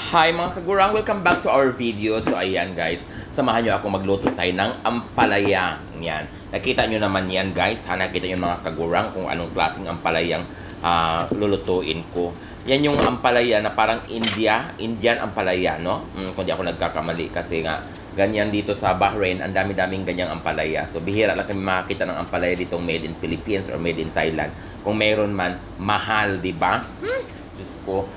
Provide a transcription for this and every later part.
Hi mga kagurang, welcome back to our video. So ayan guys, samahan nyo ako magluto tayo ng ampalaya. Yan. Nakita nyo naman yan guys. Nakita nyo mga kagurang kung anong klaseng ampalayang lulutuin ko. Yan yung ampalaya na parang Indian ampalaya, no? Kung di ako nagkakamali kasi nga ganyan dito sa Bahrain, ang dami-daming ganyang ampalaya. So bihira lang kami makakita ng ampalaya ditong made in Philippines or made in Thailand. Kung meron man, mahal, di ba? Diyos ko.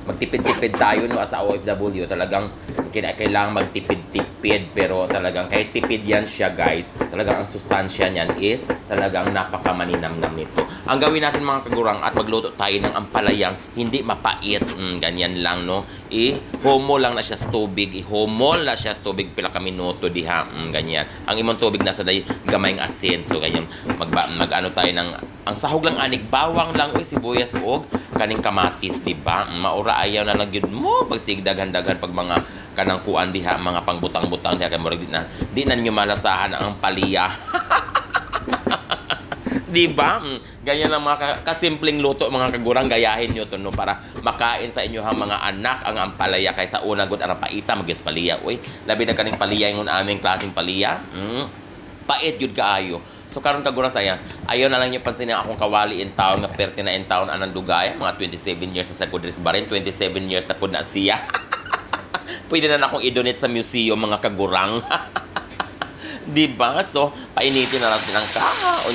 Magtipid-tipid tayo no as a OFW, talagang kailangan magtipid-tipid, pero talagang kahit tipid yan siya guys, talagang ang sustansya niyan is talagang napakamaninamnam nito. Ang gawin natin mga kagurang at magluto tayo ng ampalayang hindi mapait, ganyan lang no, homo lang na siya sa tubig, ihomol na siya sa tubig pila ka minuto diha, ganyan. Ang imong tubig nasa day gamayng asin, so ganyan mag-ano tayo ng ang sahog lang anig, bawang lang sibuyas og kaning kamatis, di ba? Maura ayaw na lang gyud mo pag sigdagan-dagan pag mga kanang kuan diha, mga pangbutang-butang diha kay murag di na nyo malasahan ang paliya. Di ba? Ganyan lang mga kasimpleng luto mga kagurang, gayahin nyo to no para makain sa inyo mga anak ang ampalaya kaysa una gud ang paita magyas paliya. Uy, labi na kaning paliya ingon aming klaseng paliya. Pait yun kaayo. So karon kagurang saya, ayaw na lang niyo pansinin akong kawali in town nga perti na in town anang dugay, mga 27 years na sa Kudris Barin, 27 years na pud na siya. Pwede na akong i-donate sa museum mga kagurang. Di ba? So painitin na natin ang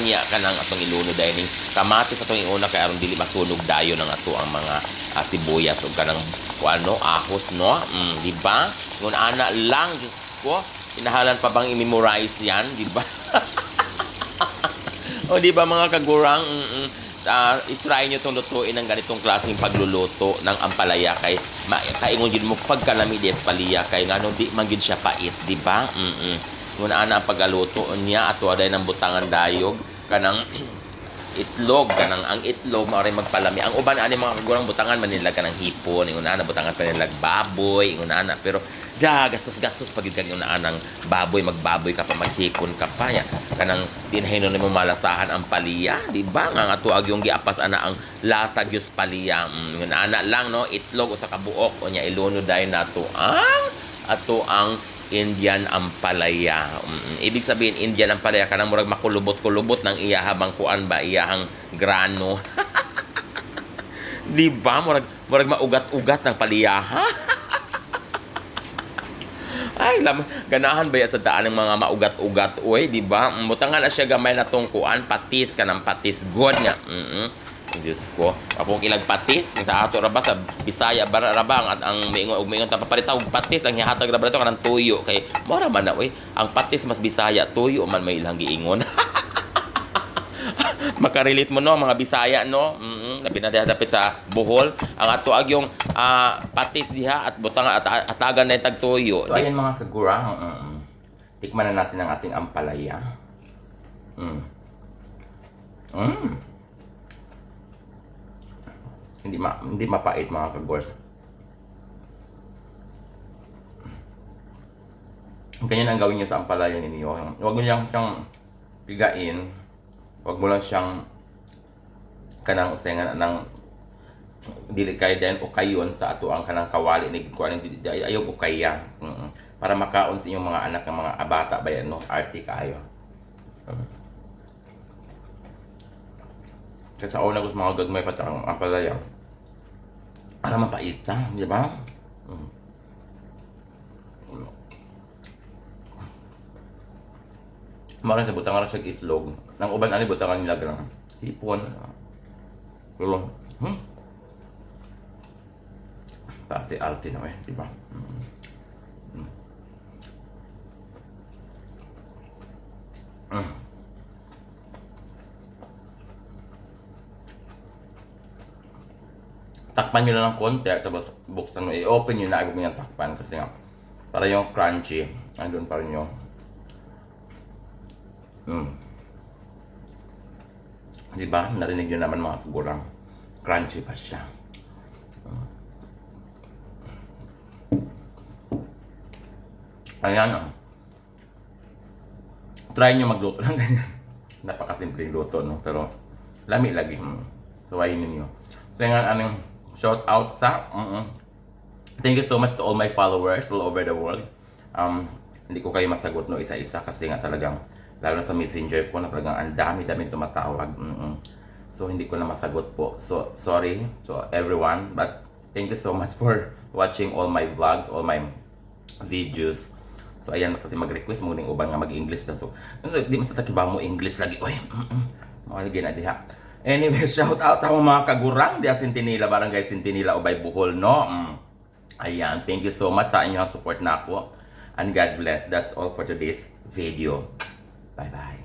unya ka nang atong iluno dining kamatis atong iuna kay aron dili masunog dayon ang ato ang mga sibuyas ug kanang kuano ahos no. Di ba? Ngun ana lang Diyos ko, inahalan pa bang i-memorize yan, di ba? O di ba mga kagurang, i-try nyo itong lutuin ng ganitong klaseng pagluluto ng ampalaya kay kaingon din mo pagkalami des paliya kay nga di man gid siya pait, di ba? Muna ana ang pagaluto niya ato aday ng butangan dayog kanang itlog, kanang ang itlog mao ray magpalami. Ang uban ani mga kagurang butangan manila kanang hipon, ingon ana butangan pa nila baboy, ingon ana pero gastos pag yun kanang anang baboy, magbaboy ka pa, maghikon ka pa ya kanang dinhayno nimo malasahan ang paliya, di ba? Nga ato ag yung giapas ana ang lasa gyus paliya. Ingon ana lang no, itlog usa ka buok unya iluno dai nato ang ato ang Indian ampalaya. Ibig sabihin Indian ampalaya kanang murag makulubot-kulubot ng iya habang kuan ba iyahang grano. Di ba? Murag maugat-ugat ng paliyaha. Ay, ganahan ba ya sa daan ng mga maugat-ugat, oy, di ba? Mutangan na siya gamay na tong kuan, patis kanang patis god nga. Diyos ko, apong ilag patis sa ato raba sa Bisaya barabang at ang mingon ta paparitaw patis ang hihatag raba to kanang tuyo kay mora man na oy, ang patis mas Bisaya, tuyo man may ilang giingon. Makarelate mo no mga Bisaya no. Labi na dapit sa Bohol ang ato ag yung patis diha at butang at atagan na tag tuyo. So ayan mga kagurang, tikman na natin ang ating ampalaya. Hindi mapait mga kagurs. Ganyan ang gawin niyo sa ampalaya ninyo. Huwag mo lang siyang pigain. Huwag mo lang siyang kanang usengan ng dili kay den o kayon sa ato ang kanang kawali ni kuan ayaw ko kaya. Para makaon sa inyong mga anak ng mga abata ba yan no, arte kayo. Kasi sa una gusto mga gagmay pa ang ampalaya. Para mapaita, di ba? Maraming sa butangan sa itlog. Nang uban ani butangan nila ganang hipon. Lulong. Arte na eh, di ba? Takpan nyo na ng konti tapos buksan mo, i-open nyo na, huwag mo yung takpan kasi nga para yung crunchy andun pa rin yung diba, narinig nyo naman mga kagurang crunchy pa siya. Ayan try nyo magluto lang ganyan. Napakasimpleng luto no, pero lami lagi. So ayun ninyo. So nga anong shout out sa Thank you so much to all my followers all over the world. Hindi ko kayo masagot no isa-isa kasi nga talagang lalo na sa messenger ko na talagang ang dami-dami tumatawag. So hindi ko na masagot po. So sorry to everyone, but thank you so much for watching all my vlogs, all my videos. So ayan kasi mag-request mo ning uban nga mag-English na. So di mas takiba mo English lagi. Oy. Mawaligi na diha. Anyway, shout out sa mga kagurang di Sintinila, Barangay Sintinila, Ubay, Bohol, no? Ayan, thank you so much sa inyong support na ako. And God bless. That's all for today's video. Bye-bye.